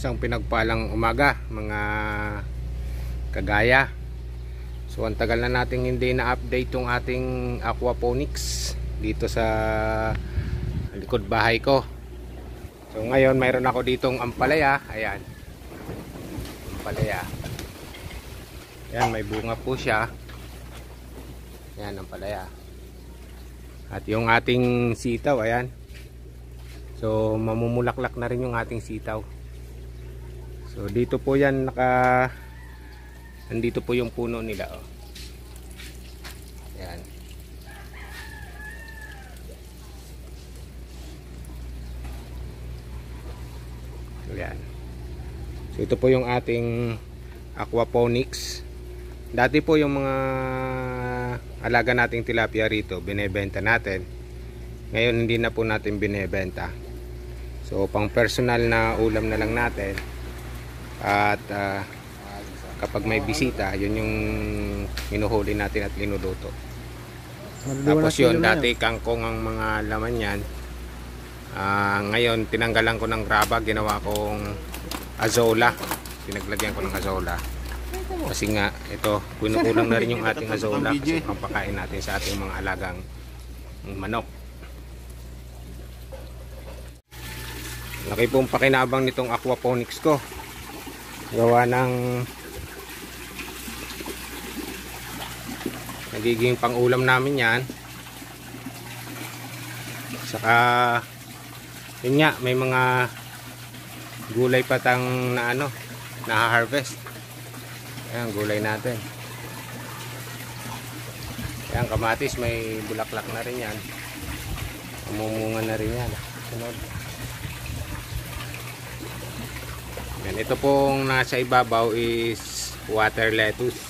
Isang pinagpalang umaga mga kagaya. So ang tagal na nating hindi na-update yung ating aquaponics dito sa likod bahay ko. So ngayon mayroon ako ditong ampalaya. Ayan, ampalaya. Ayan, may bunga po siya. Ayan, ampalaya. At yung ating sitaw, ayan. So mamumulaklak na rin yung ating sitaw. So dito po yan nandito po yung puno nila, oh. Ayan. Ayan. So ito po yung ating aquaponics. Dati po yung mga alaga nating tilapia rito binebenta natin. Ngayon hindi na po natin binebenta. So pang personal na ulam na lang natin. At kapag may bisita, yun yung minuhuli natin at linuluto. Tapos yun, dati kangkong ang mga laman yan. Ngayon tinanggalan ko ng graba, ginawa kong azola. Pinaglagyan ko ng azola. Kasi nga ito, pinukulang na rin yung ating azola kasi pampakain natin sa ating mga alagang manok. Laki pong pakinabang nitong aquaponics ko. Gawa ng nagiging pang-ulam namin yan. Saka yun nga, may mga gulay patang na na-harvest. Ayan, gulay natin. Ayan, kamatis, may bulaklak na rin yan. Mamumunga na rin yan. Sunod. Yan, ito pong nasa ibabaw is water lettuce.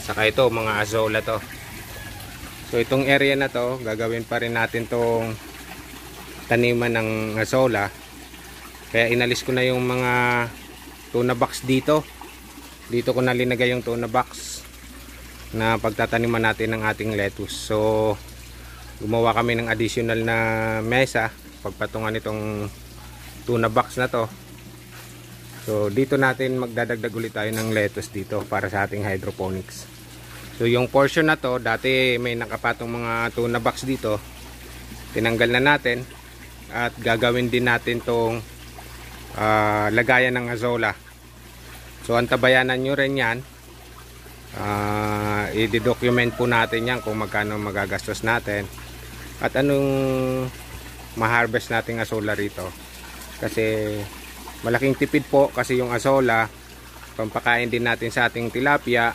Saka ito, mga azola to. So itong area na to, gagawin pa rin natin tong taniman ng azola. Kaya inalis ko na yung mga tuna box dito. Dito ko na linagay yung tuna box na pagtataniman natin ng ating lettuce. So gumawa kami ng additional na mesa pagpatungan itong tuna box na to. So dito natin magdadagdag ulit tayo ng lettuce dito para sa ating hydroponics. So yung portion na to, dati may nakapatong mga tuna box dito. Tinanggal na natin at gagawin din natin tong lagayan ng azola. So antabayanan nyo rin yan. I-document po natin yan kung magkano magagastos natin at anong ma-harvest nating azola rito. Kasi malaking tipid po kasi yung azola, pampakain din natin sa ating tilapia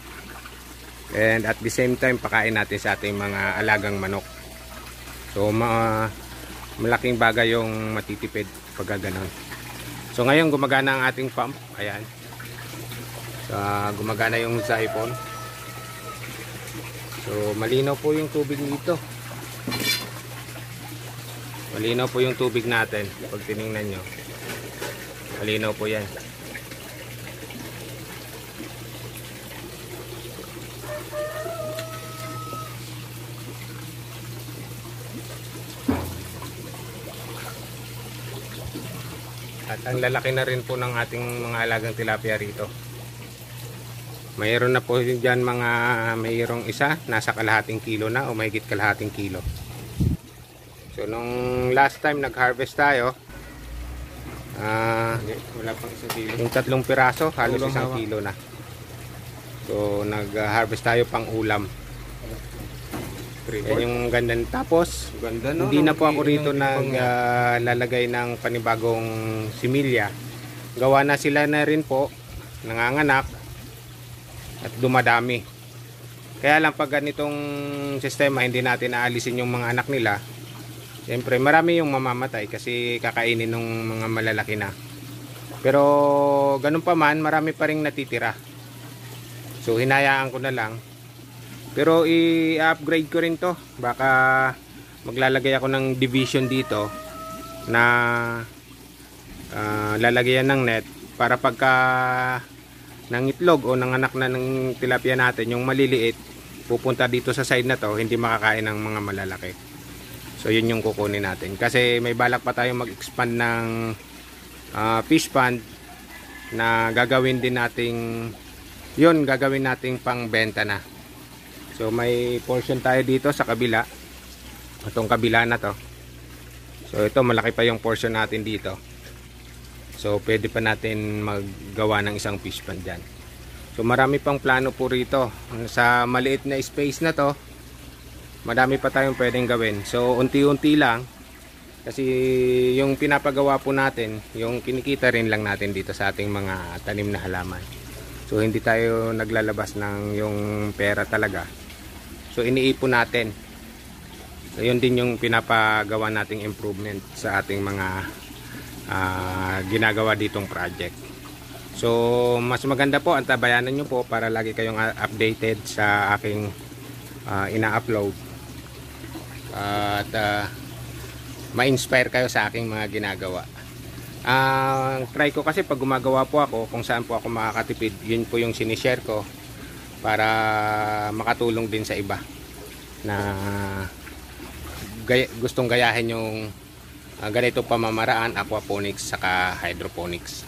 and at the same time pakain natin sa ating mga alagang manok. So malaking bagay yung matitipid pag gano'n. So ngayon gumagana ang ating pump. Ayan. So, gumagana yung siphon. So malinaw po yung tubig dito. Malinaw po yung tubig natin pag tiningnan nyo. Malinaw po yan. At ang lalaki na rin po ng ating mga alagang tilapia rito. Mayroon na po dyan mayroong isa nasa kalahating kilo na o mahigit kalahating kilo. So nung last time nag-harvest tayo, wala pang isang kilo. Yung 3 piraso, halos isang kilo na. So nag-harvest tayo pang ulam. Yan yung ganda. Tapos ganda, no? Hindi na po ako rito naglalagay ng panibagong similya. Gawa na sila na rin po, nanganganak at dumadami. Kaya lang pag ganitong sistema hindi natin aalisin yung mga anak nila, siyempre marami yung mamamatay kasi kakainin ng mga malalaki na. Pero ganun pa man, marami pa ring natitira. So hinayaan ko na lang. Pero i-upgrade ko rin to. Baka maglalagay ako ng division dito na lalagyan ng net para pagka ng itlog o ng anak na ng tilapia natin, yung maliliit pupunta dito sa side na to, hindi makakain ng mga malalaki. So yun yung kukunin natin kasi may balak pa tayo mag-expand ng fish pond na gagawin din nating gagawin nating pangbenta na. So may portion tayo dito sa kabila. Itong kabila na to. So ito, malaki pa yung portion natin dito. So pwede pa natin maggawa ng isang fish pond dyan. So marami pang plano po rito. Sa maliit na space na to, madami pa tayong pwedeng gawin. So unti-unti lang, kasi yung pinapagawa po natin, yung kinikita rin lang natin dito sa ating mga tanim na halaman. So hindi tayo naglalabas ng yung pera talaga. So iniipon natin. So yun din yung pinapagawa nating improvement sa ating mga ginagawa ditong project. So mas maganda po, antabayanan nyo po para lagi kayong updated sa aking ina-upload. At ma-inspire kayo sa aking mga ginagawa. Try ko kasi pag gumagawa po ako, kung saan po ako makakatipid, yun po yung sinishare ko para makatulong din sa iba na gustong gayahin yung ganito pamamaraan, aquaponics saka hydroponics.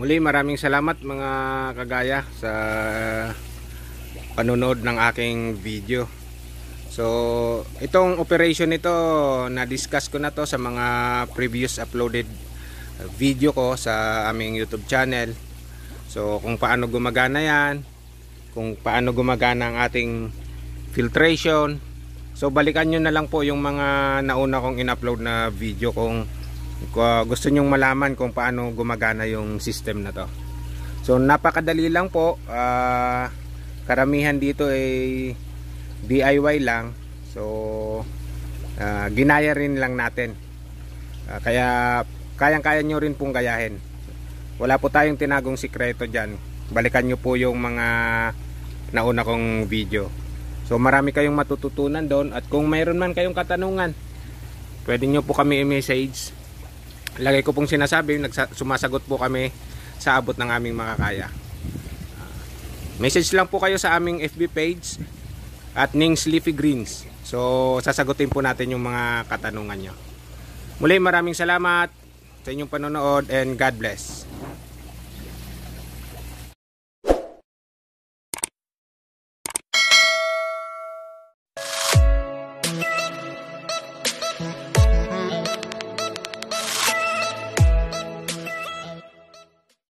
Muli, maraming salamat mga kagaya sa panonood ng aking video. So itong operation nito, na-discuss ko na to sa mga previous uploaded video ko sa aming YouTube channel. So kung paano gumagana yan, kung paano gumagana ang ating filtration. So balikan nyo na lang po yung mga nauna kong in-upload na video kung gusto nyong malaman kung paano gumagana yung system na to. So napakadali lang po. Karamihan dito ay DIY lang. So ginaya rin lang natin. Kaya kayang-kaya nyo rin pong gayahin. Wala po tayong tinagong sikreto dyan. Balikan nyo po yung mga nauna kong video. So marami kayong matututunan doon. At kung mayroon man kayong katanungan, pwede nyo po kami i-message. Lagi ko pong sinasabi, sumasagot po kami sa abot ng aming makakaya. Message lang po kayo sa aming FB page at Ning's Leafy Greens. So sasagutin po natin yung mga katanungan nyo. Muli, maraming salamat sa inyong panonood and God bless.